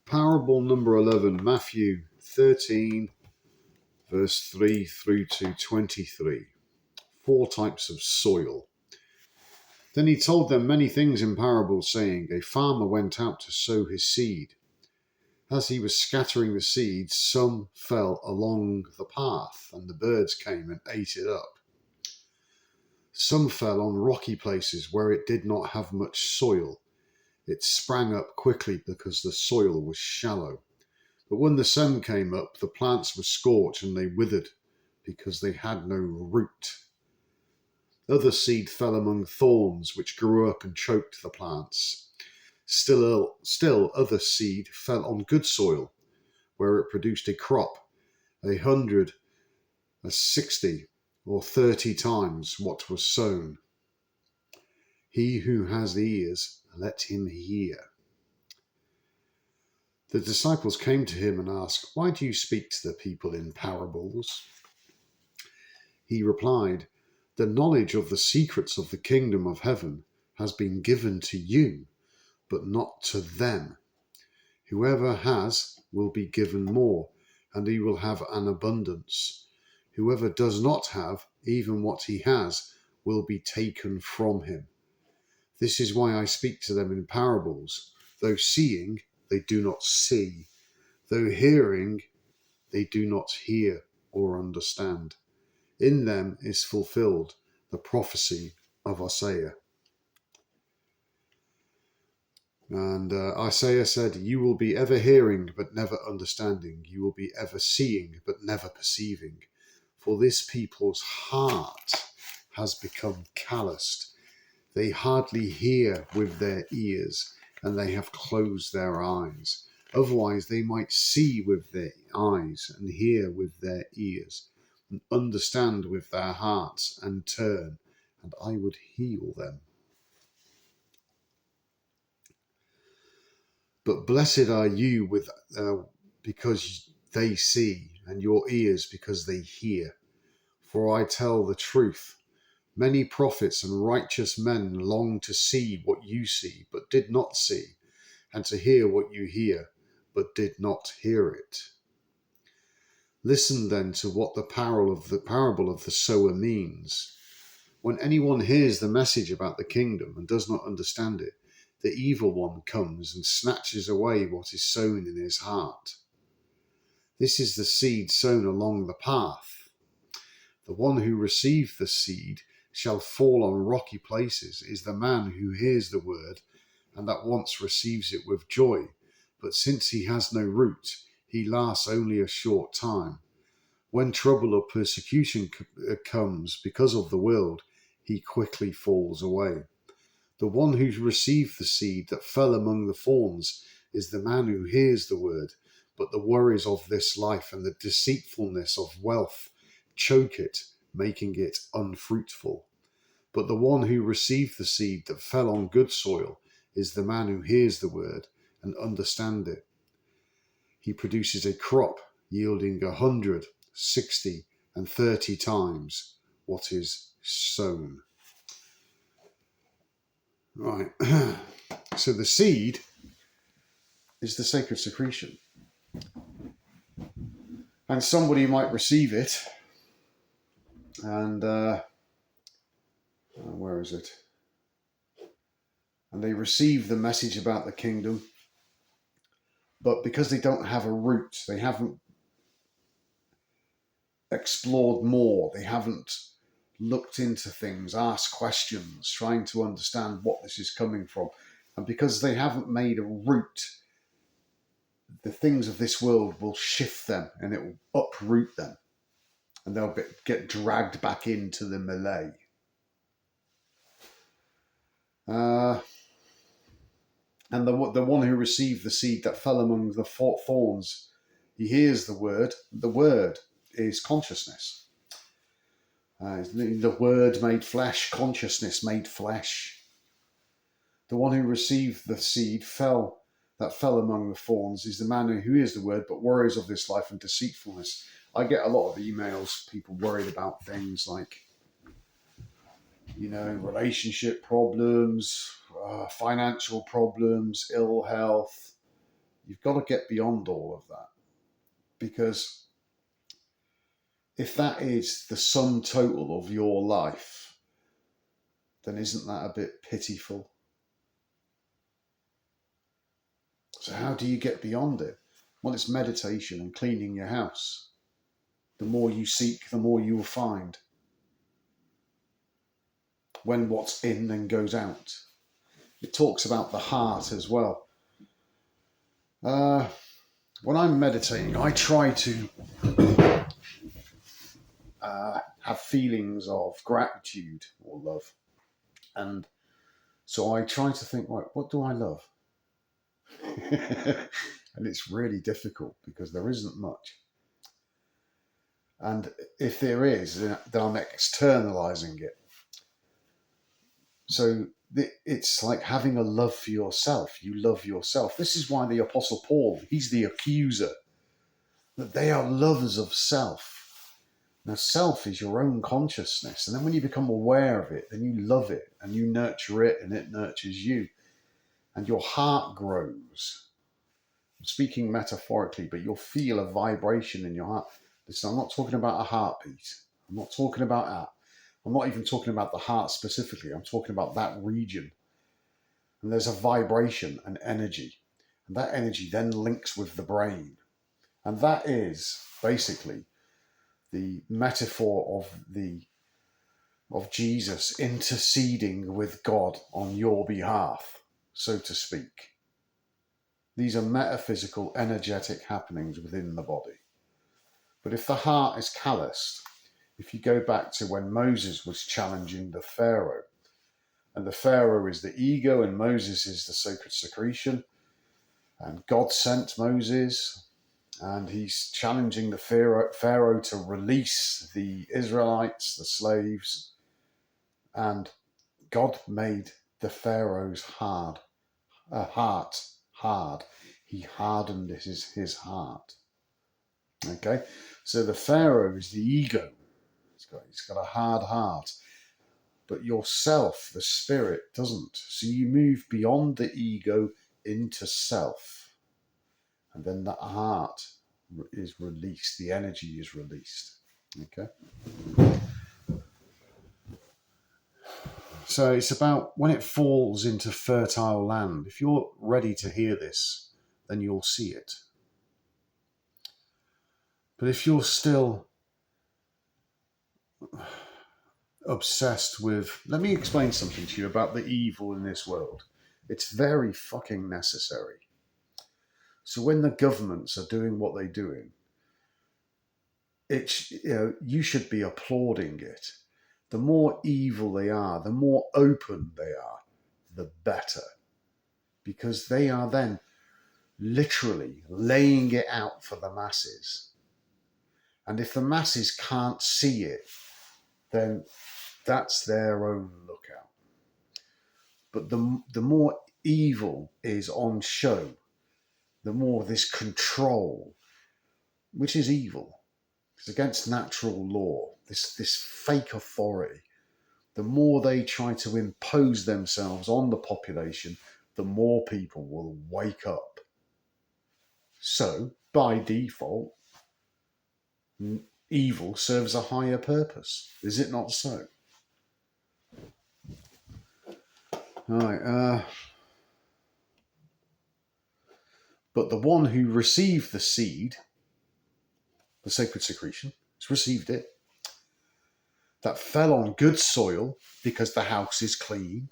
Parable number 11, Matthew 13, verse 3 through to 23. 4 types of soil. Then he told them many things in parables, saying, A farmer went out to sow his seed. As he was scattering the seeds, some fell along the path, and the birds came and ate it up. Some fell on rocky places where it did not have much soil. It sprang up quickly because the soil was shallow. But when the sun came up, the plants were scorched and they withered because they had no root. Other seed fell among thorns, which grew up and choked the plants. Still other seed fell on good soil, where it produced a crop, 100, 60, or 30 times what was sown. He who has ears, let him hear. The disciples came to him and asked, Why do you speak to the people in parables? He replied, The knowledge of the secrets of the kingdom of heaven has been given to you, but not to them. Whoever has will be given more, and he will have an abundance. Whoever does not have, even what he has, will be taken from him. This is why I speak to them in parables. Though seeing, they do not see. Though hearing, they do not hear or understand. In them is fulfilled the prophecy of Isaiah. And Isaiah said, You will be ever hearing, but never understanding. You will be ever seeing, but never perceiving. For this people's heart has become calloused. They hardly hear with their ears, and they have closed their eyes. Otherwise they might see with their eyes, and hear with their ears, and understand with their hearts, and turn, and I would heal them. But blessed are you because they see, and your ears because they hear. For I tell the truth. Many prophets and righteous men longed to see what you see, but did not see, and to hear what you hear, but did not hear it. Listen then to what the parable of the sower means. When anyone hears the message about the kingdom and does not understand it, the evil one comes and snatches away what is sown in his heart. This is the seed sown along the path. The one who receives the seed shall fall on rocky places is the man who hears the word and at once receives it with joy. But since he has no root, he lasts only a short time. When trouble or persecution comes because of the world, he quickly falls away. The one who received the seed that fell among the thorns is the man who hears the word, but the worries of this life and the deceitfulness of wealth choke it, making it unfruitful. But the one who received the seed that fell on good soil is the man who hears the word and understands it. He produces a crop yielding 100, 60, and 30 times what is sown. Right. So the seed is the sacred secretion. And somebody might receive it and where is it? And they receive the message about the kingdom, but because they don't have a root, they haven't explored more, they haven't looked into things, asked questions, trying to understand what this is coming from. And because they haven't made a root, the things of this world will shift them and it will uproot them. And they'll get dragged back into the melee. And the one who received the seed that fell among the thorns, he hears the word. The word is consciousness. The word made flesh, consciousness made flesh. The one who received the seed that fell among the thorns is the man who hears the word but worries of this life and deceitfulness. I get a lot of emails, people worried about things like, relationship problems, financial problems, ill health, You've got to get beyond all of that, because if that is the sum total of your life, then isn't that a bit pitiful? So how do you get beyond it? Well, it's meditation and cleaning your house. The more you seek, the more you will find. When what's in then goes out. It talks about the heart as well. When I'm meditating, I try to have feelings of gratitude or love. And so I try to think, right, what do I love? And it's really difficult because there isn't much. And if there is, then I'm externalizing it. So it's like having a love for yourself. You love yourself. This is why the Apostle Paul, he's the accuser, that they are lovers of self. Now, self is your own consciousness. And then when you become aware of it, then you love it and you nurture it and it nurtures you. And your heart grows. I'm speaking metaphorically, but you'll feel a vibration in your heart. Listen, I'm not talking about a heartbeat. I'm not talking about that. I'm not even talking about the heart specifically. I'm talking about that region. And there's a vibration and energy. And that energy then links with the brain. And that is basically the metaphor of Jesus interceding with God on your behalf, so to speak. These are metaphysical, energetic happenings within the body. But if the heart is calloused, if you go back to when Moses was challenging the Pharaoh, and the Pharaoh is the ego and Moses is the sacred secretion, and God sent Moses, and he's challenging the Pharaoh to release the Israelites, the slaves, and God made the Pharaoh's heart hard. He hardened his heart. Okay, so the Pharaoh is the ego. He's got a hard heart. But yourself, the spirit, doesn't. So you move beyond the ego into self. And then that heart is released. The energy is released. Okay? So it's about when it falls into fertile land. If you're ready to hear this, then you'll see it. But if you're still obsessed with... Let me explain something to you about the evil in this world. It's very fucking necessary. So when the governments are doing what they're doing, you should be applauding it. The more evil they are, the more open they are, the better. Because they are then literally laying it out for the masses. And if the masses can't see it, then that's their own lookout. But the more evil is on show, the more this control, which is evil, it's against natural law, this fake authority, the more they try to impose themselves on the population, the more people will wake up. So, by default, evil serves a higher purpose. Is it not so? All right. But the one who received the seed, the sacred secretion, has received it, that fell on good soil because the house is clean,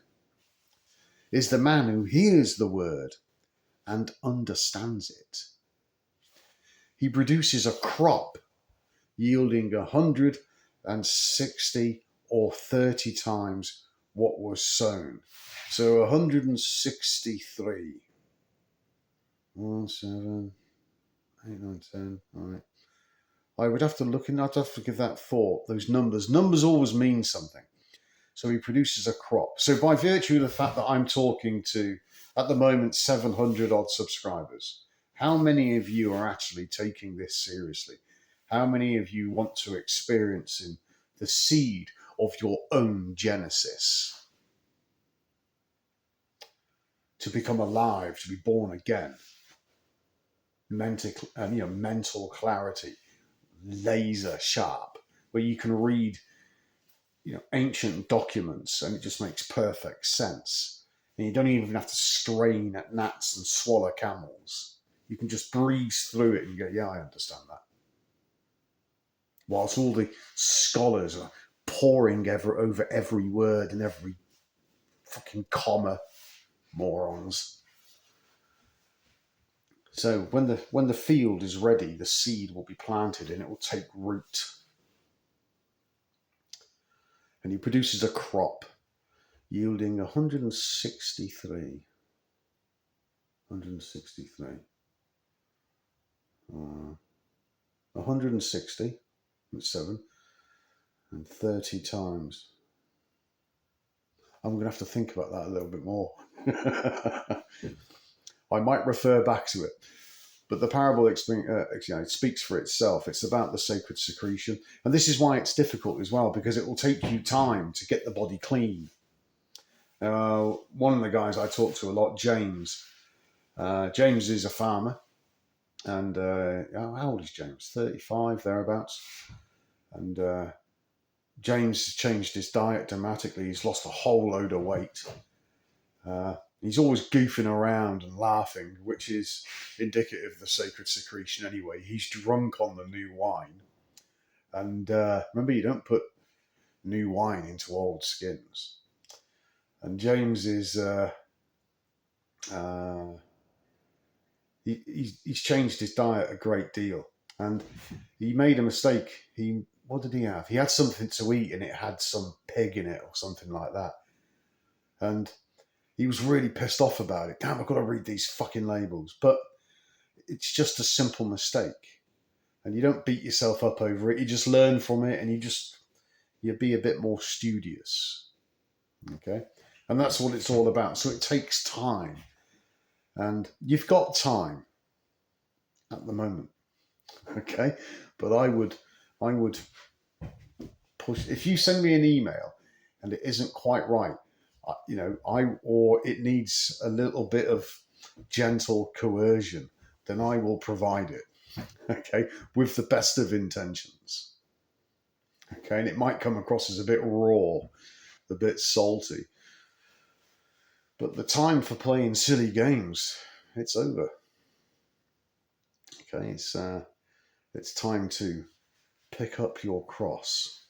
is the man who hears the word and understands it. He produces a crop yielding 160 or 30 times what was sown. So 163. 1, 7, 8, 9, 10. All right. I would have to look in, I'd have to give that thought. Those numbers always mean something. So he produces a crop. So by virtue of the fact that I'm talking to, at the moment, 700 odd subscribers, how many of you are actually taking this seriously? How many of you want to experience in the seed of your own genesis? To become alive, to be born again. mental clarity, laser sharp, where you can read ancient documents and it just makes perfect sense. And you don't even have to strain at gnats and swallow camels. You can just breeze through it and go, yeah, I understand that. Whilst all the scholars are poring over every word and every fucking comma, morons. So when the field is ready, the seed will be planted and it will take root. And he produces a crop yielding 163. 160, 7, and 30 times. I'm going to have to think about that a little bit more. I might refer back to it. But the parable it speaks for itself. It's about the sacred secretion. And this is why it's difficult as well, because it will take you time to get the body clean. One of the guys I talk to a lot, James. James is a farmer. And how old is James? 35, thereabouts. And James has changed his diet dramatically. He's lost a whole load of weight. He's always goofing around and laughing, which is indicative of the sacred secretion anyway. He's drunk on the new wine. And remember, you don't put new wine into old skins. And James is... he's changed his diet a great deal. And he made a mistake. What did he have? He had something to eat and it had some pig in it or something like that. And he was really pissed off about it. Damn, I've got to read these fucking labels. But it's just a simple mistake. And you don't beat yourself up over it. You just learn from it and you be a bit more studious. Okay? And that's what it's all about. So it takes time. And you've got time at the moment. Okay? But I would push. If you send me an email and it isn't quite right, or it needs a little bit of gentle coercion, then I will provide it, okay, with the best of intentions. Okay, and it might come across as a bit raw, a bit salty, but the time for playing silly games, it's over. Okay, it's time to pick up your cross